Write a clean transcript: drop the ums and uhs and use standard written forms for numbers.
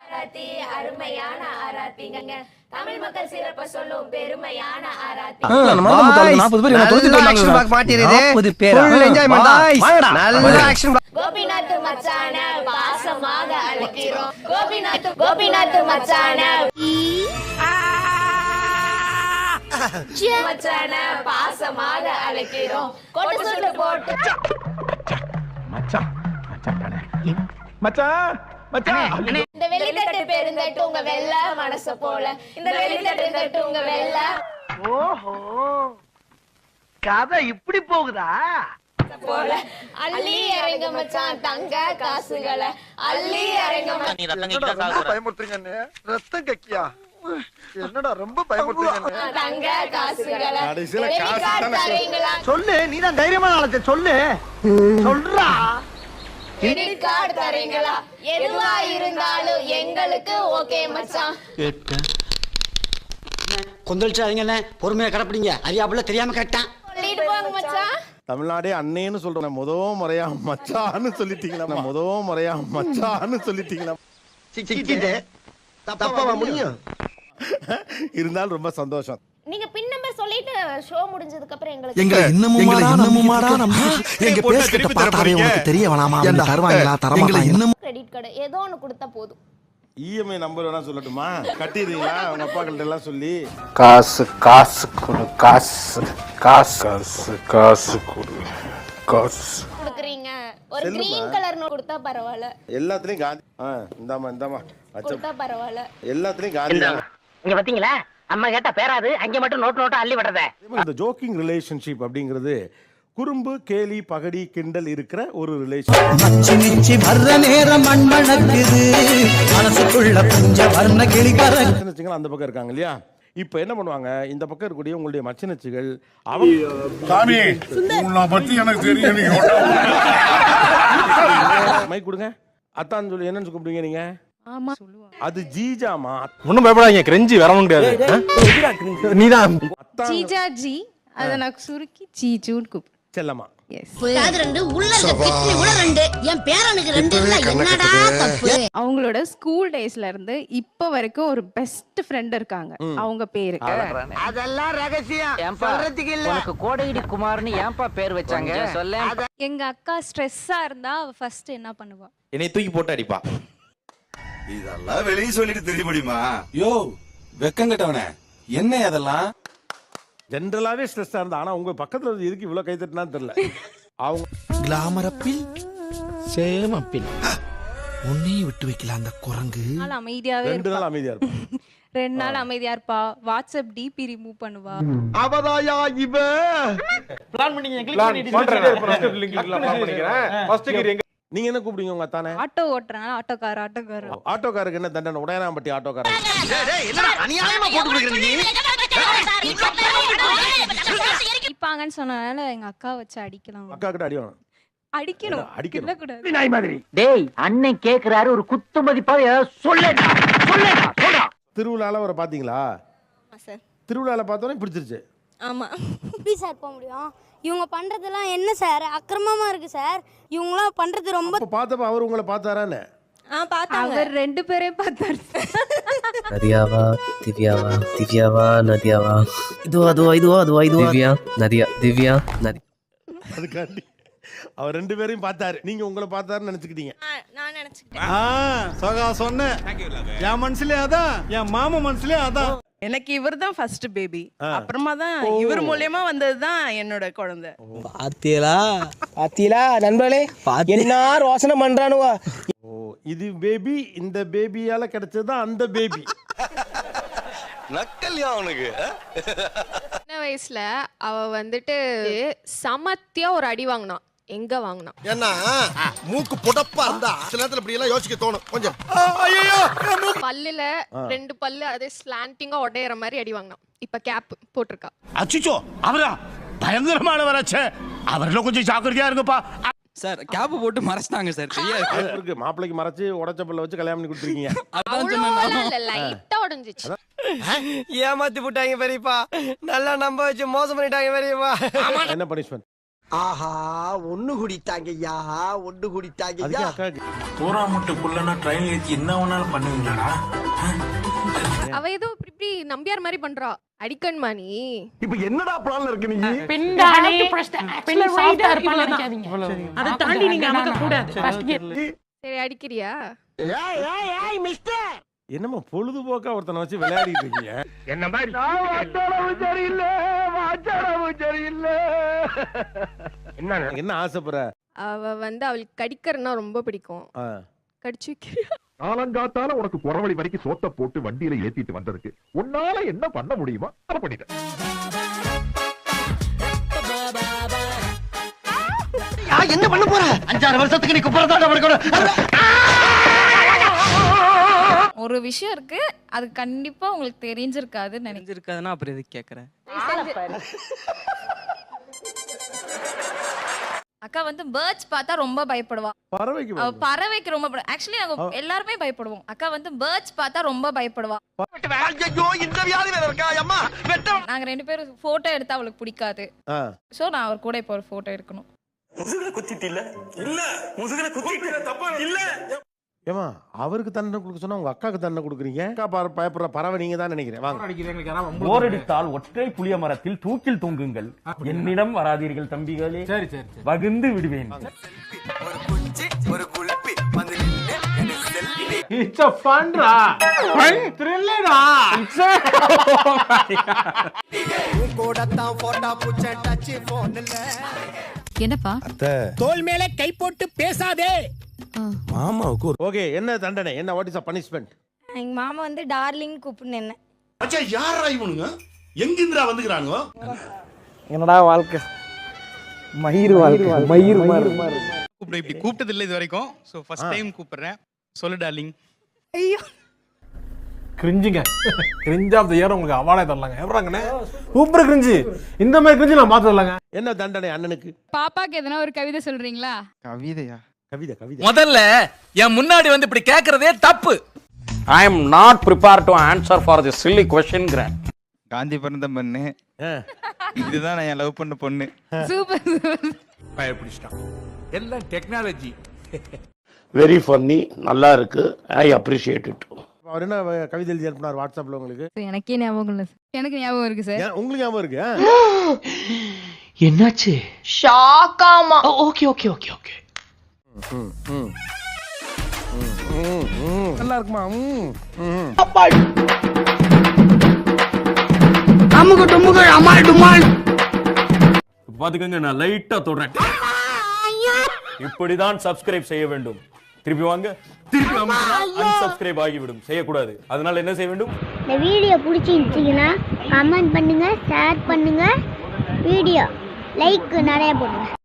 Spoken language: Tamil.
ஆராத்தி அருமையான ஆராத்திங்க தமிழ் மக்கள் சிறப்ப சொல்லும் பெருமையான ஆராத்தி. நம்ம 40 பேர் என்ன தொலைச்சிட்டு வந்தாங்க. மாட்டிருது 40 பேர் ஃபுல் என்ஜாய்மென்ட் தான். நல்ல ஆக்ஷன். கோபிநாத் மச்சான பாசமாக அழைக்கிறோம். கோபிநாத் மச்சான மச்சான பாசமாக அழைக்கிறோம். கொட்டு சுட்டு போட்டு மச்சான் மச்சான் மச்சான். இந்த வெளித்தட்டு பெருந்தட்டு உங்க வெள்ள மனச போல. இந்த வெளித்தட்டு உங்க வெள்ள. ஓஹோ கதை இப்படி போகுதா போல அள்ளி இறங்க மச்சான் தங்க காசுகளை அள்ளி இறங்க மச்சான் பயமுறுத்துறீங்க. ரத்தம் கக்கியா என்னடா ரொம்ப பயமுறுத்துறீங்க. தங்க காசுகளை கடைசில credit card தரீங்களா? சொல்லு நீதான் தைரியமான ஆளத்தை சொல்லு சொல்றா. கிரெடிட் கார்டு தரீங்களா? எதுவா இருந்தாலும் எங்களுக்கு ஓகே மச்சான். கொந்தளிச்சாதீங்கண்ணே, பொறுமையா கடப்பிடிங்க. அறியாப்புல தெரியாம கேட்டான். சொல்லிட்டு போங்க மச்சான். தமிழ்நாடே அண்ணேன்னு சொல்றேன். முறையா மச்சான்னு சொல்லிட்டீங்களா? முறையா மச்சான்னு சொல்லிட்டீங்களா? சிக்கிது தப்பாவா முடியும். இருந்தாலும் ரொம்ப சந்தோஷம். நீங்க பின் நம்பர் சொல்லிட்டு ஷோ முடிஞ்சதுக்கு அப்புறம் எங்களுக்கு எங்களை இன்னமுமாடா நம்ம எங்க பேஸ்கிட்ட பார்த்தாவே உங்களுக்கு தெரிய வேணாமா? அவங்க தருவாங்களா தரமாட்டாங்களா? கிரெடிட் கார்டு ஏதோ ஒன்னு கொடுத்தா போதும். இஎம்ஐ நம்பர் வேணா சொல்லட்டுமா? கட்டிடுறீங்களா உங்க அப்பா கிட்ட எல்லாம் சொல்லி? காசு கொடு, காசு கொடு. கொடுக்குறீங்க. ஒரு கிரீன் கலர் நோட் கொடுத்தா பரவாயில்ல. எல்லாத்துலயும் காந்தி. இந்தாமா கொடுத்தா பரவாயில்ல. எல்லாத்துலயும் காந்தி. இங்க பாத்தீங்களா அம்மா கேட்டா பேராது அங்க மட்டும் நோட்டு அள்ளி விடுறத. இந்த ஜோக்கிங் ரிலேஷன்ஷிப் அப்படிங்கிறது குறும்பு கேலி பகடி கிண்டல் இருக்கிற ஒரு ரிலேஷன். வர்ற நேரம் மண்மணக்குது மனசுக்குள்ள கொஞ்சம் வர்ண கிளி கறக்கு. மச்சினச்சிகள் அந்த பக்கம் இருக்காங்க இல்லையா? இப்ப என்ன பண்ணுவாங்க, இந்த பக்கம் இருக்கக்கூடிய உங்களுடைய மச்சினச்சிகள் அவங்க சாமி உன்னை பத்தி எனக்கு தெரியும். மைக் கொடுங்க அத்தான் சொல்லி என்னன்னு கூப்பிடுவீங்க நீங்க? ஆமா அது ஜீஜாமா. ஒண்ணும் பயப்படாதீங்க, கிரெஞ்சி வரவும் முடியாது. நீதான் ஜீஜா ஜி அத நான் சுருக்கி ஜீஜூன்னு கூப்பிடுறேன். செல்லம்மா. அவங்களோட ஸ்கூல் டேஸ்ல இருந்து இப்ப வரைக்கும் ஒரு பெஸ்ட் ஃப்ரெண்ட் இருக்காங்க. அவங்க பேரு அதெல்லாம் ரகசியம் சொல்றதுக்கு இல்ல. உனக்கு கோடையிடி குமார்னு ஏன்பா பேர் வச்சாங்க சொல்ல. எங்க அக்கா ஸ்ட்ரெஸ்ஸா இருந்தா அவ ஃபர்ஸ்ட் என்ன பண்ணுவா? என்னை தூக்கி போட்டு அடிப்பா. இதெல்லாம் வெளியே சொல்லிட்டு தெரிய முடியுமா? யோ வெக்கங்கட்டவனே, என்ன அதெல்லாம்? ஜென்ரலாவே ஸ்ட்ரெஸ்ஸா இருந்தா, ஆனா உங்க பக்கத்துல எதுக்கு இவ்வளவு கை தட்டினான்னு தெரியல. அவங்க கிளாமரப்பில் சேமப்பில் உன்னையும் விட்டு வைக்கல அந்த குரங்கு. அமைதியாவே 2 நாள் அமைதியா இருப்பாங்க. 2 நாள் அமைதியா இருப்பா. வாட்ஸ்அப் டிபி ரிமூவ் பண்ணுவா. அவதாயா இவ பிளான் பண்ணீங்க, கிளிக் பண்ணிட்டீங்க. நீங்க என்ன கூப்பிடுங்க உங்க அத்தானே? ஆட்டோ ஓட்டுறாங்க. ஆட்டோக்கார. ஆட்டோக்காருக்கு என்ன தண்டனை? உடையனாம்பட்டி ஆட்டோக்காரன். என்னடா அநியாயமா போட்டு கொடுக்குறீங்க. அடிப்பாங்கன்னு சொன்னனால எங்க அக்கா வச்சு அடிக்கலாம். அக்கா கிட்ட அடி வாங்கணும். அடிக்கணும் இல்ல கூடாது. நாய் மாதிரி. டேய் அண்ணன் கேக்குறாரு ஒரு குத்து மதிப்பா சொல்லேடா சொல்றா. திருவிழால வர பாத்தீங்களா? சார் திருவிழால பார்த்தோன்னே பிடிச்சிருச்சு. ஆமா. எப்படி சார் போக முடியும்? இவங்க பண்றதெல்லாம் என்ன சார் அக்கிரமமா இருக்கு சார். இவங்களாம் பண்றது ரொம்ப. அப்ப பார்த்தப்ப அவர் உங்களை பார்த்தாரானே? அவர் 2 பேரையும் பார்த்தாரு. நதியாவா நதியாவா இதுவா திவ்யா திவ்யா நதி. அதுக்காண்டி அவர் 2 பேரையும் பார்த்தாரு, நீங்க உங்களை பார்த்தாருன்னு நினைச்சுக்கிட்டீங்க. நான் நினைச்சுக்கிட்டேன். சொன்னேன் என் மனசுலயே அதான், என் மாமா மனசுலயே அதான். எனக்கு இவர் தான் ஃபர்ஸ்ட் பேபி. அப்புறமா தான் இவர் மூலமா வந்தது தான் என்னோட குழந்தை. பாத்தீங்களா நண்பர்களே, என்ன ரோசனை பண்றானுவா. ஓ இது பேபி, இந்த பேபியால கிடைச்சதுதான் அந்த பேபி. நக்கல்யா அவனுக்கு. சின்ன வயசுல அவ வந்துட்டு சமத்தியா ஒரு அடி வாங்கினான். எங்க வாங்கினான்? ஏன்னா மூக்கு புடப்பா இருந்தா சில நேரத்துல இப்படி எல்லாம் யோசிக்க தோணும் கொஞ்சம். பல்லுல 2 பல்லு அதே ஸ்லாண்டிங்கா உடையற மாதிரி அடி வாங்கினான். இப்ப கேப் போட்டிருக்கா. அச்சிச்சோ அவரா பயங்கரமான வராச்சே, அவர்ல கொஞ்சம் ஜாக்கிரதையா இருங்கப்பா. சார் கேப் போட்டு மறைச்சிட்டாங்க சார். இருக்கு மாப்பிளைக்கு மறைச்சு உடைச்ச பல்ல வச்சு கல்யாணம் பண்ணி கொடுத்துருக்கீங்க. லைட்டா உடைஞ்சிச்சு. ஏமாத்தி போட்டாங்க பெரியப்பா. நல்லா நம்ப வச்சு மோசம் பண்ணிட்டாங்க பெரியப்பா. என்ன பனிஷ்மென்ட்? ஆஹா ஒண்ணு குடித்தாங்கய்யா ஒண்ணு குடித்தாங்கய்யா அதுக்கு அக்கா போராமட்டுக்குள்ளனா ட்ரெயின் ஏத்தி என்ன வேணாலும் பண்ணுவீங்களாடா அவ ஏதோ இப்படி நம்பியார் மாதிரி பண்றா அடிக்கண்மா நீ. இப்ப என்னடா பிளான்ல இருக்கு நீ அதை தாண்டி நீங்க அமக்க கூடாது. சரி அடிக்கிறியா? என்னமோ பொழுதுபோக்கா ஒருத்தனை வச்சு விளையாடிட்டு இருக்கீங்க. என்ன மாதிரி என்ன ஆசைப்படுற? அவ வந்து அவளுக்கு கடிக்கிறன்னா ரொம்ப பிடிக்கும். கடிச்சு வைக்கிறியா? காலங்காத்தால உனக்கு குறவழி வரைக்கும் சோத்த போட்டு வண்டியில ஏத்திட்டு வந்ததுக்கு உன்னால என்ன பண்ண முடியுமோ அதை பண்ணிட்டேன். என்ன பண்ண போற 5-6 வருஷத்துக்கு நீ குப்புறதான். ஒரு விஷயம் இருக்கு, அது கண்டிப்பா உங்களுக்கு தெரிஞ்சிருக்காதுன்னு தெரிஞ்சிருக்காதுன்னா அப்புறம் எதுக்கு கேக்குறேன்? அக்கா வந்து பேர்ட்ஸ் பார்த்தா ரொம்ப பயப்படுவா. பறவைக்கு அவ பறவைக்கு ரொம்ப ஆக்சுவலி நாங்க எல்லாருமே பயப்படுவோம். அக்கா வந்து பேர்ட்ஸ் பார்த்தா ரொம்ப பயப்படுவா. நாங்க 2 பேரும் போட்டோ எடுத்தா அவளுக்கு பிடிக்காது. சோ நான் அவர் கூட இப்போ ஒரு போட்டோ எடுக்கணும். ஏமா அவருக்கு தண்டனை கொடுக்க சொன்னா உங்க அக்காக்கு தண்டனை கொடுக்குறீங்க. அக்கா பயப்படுற பறவை நீங்க தான் நினைக்கிறேன். வாங்க. போரடித்தால் ஒற்றை புளிய மரத்தில் தூக்கில் தொங்குங்கள், என்னிடம் வராதீர்கள் தம்பிகளே, வகுந்து விடுவேன். என்னப்பா தோல் மேல கை போட்டு பேசாதே. மாமாவுக்கு ஓகே. என்ன தண்டனை? என்ன வாட் இஸ் பனிஷ்மென்ட்? எங்க மாமா வந்து டார்லிங் கூப்பிடுன்னு என்ன. அச்சா யாரா இவனுங்க எங்கிந்திரா வந்துக்கிறானுங்க? என்னடா வாழ்க்கை மயிர் வாழ்க்கை மயிர் மாதிரி. கூப்பிட இப்படி கூப்பிட்டது இல்லை இது வரைக்கும். ஸோ ஃபர்ஸ்ட் டைம் கூப்பிடுறேன். சொல்லு டார்லிங். ஐயோ கிரிஞ்சுங்க, கிரிஞ்ச் ஆஃப் தி இயர் உங்களுக்கு அவார்டே தரலாங்க. எவ்வளோங்கண்ணே சூப்பர் கிரிஞ்சு. இந்த மாதிரி கிரிஞ்சு நான் பார்த்து தரலாங்க. என்ன தண்டனை அண்ணனுக்கு? பாப்பாக்கு எதனா ஒரு கவிதை சொல்றீங்களா? கவிதையா? கவிதை கவிதை. முதல்ல என் முன்னாடி வந்து இப்படி கேக்குறதே தப்பு. I am not prepare to answer for the chilli question. Gandhi பிறந்த பொண்ணு இதுதான் நான் லவ் பண்ண பொண்ணு. சூப்பர். பயப்பிடிச்சிட்டான். எல்லாம் டெக்னாலஜி. வெரி ஃபன்னி, நல்லா இருக்கு. I appreciate it. அவர் என்ன கவிதை எழுதி அனுப்பினார் வாட்ஸ்அப்ல உங்களுக்கு? எனக்கே ஞாபகம் இல்ல சார். எனக்கு ஞாபகம் இருக்கு சார். உங்களுக்கு ஞாபகம் இருக்கு? என்னாச்சு? ஷாக்காமா. Okay okay okay okay. நல்லா இருக்குமா? பாத்துக்கங்க, நான் லைட்டா தொடுறேன். இப்படிதான் சப்ஸ்கிரைப் செய்ய வேண்டும். திருப்பி வாங்க, திருப்பி அன்சப்ஸ்கிரைப் ஆகிவிடும். செய்யக்கூடாது. அதனால என்ன செய்ய வேண்டும்? இந்த வீடியோ பிடிச்சிருந்துச்சுன்னா கமெண்ட் பண்ணுங்க, ஷேர் பண்ணுங்க, வீடியோ லைக் நிறைய போடுங்க.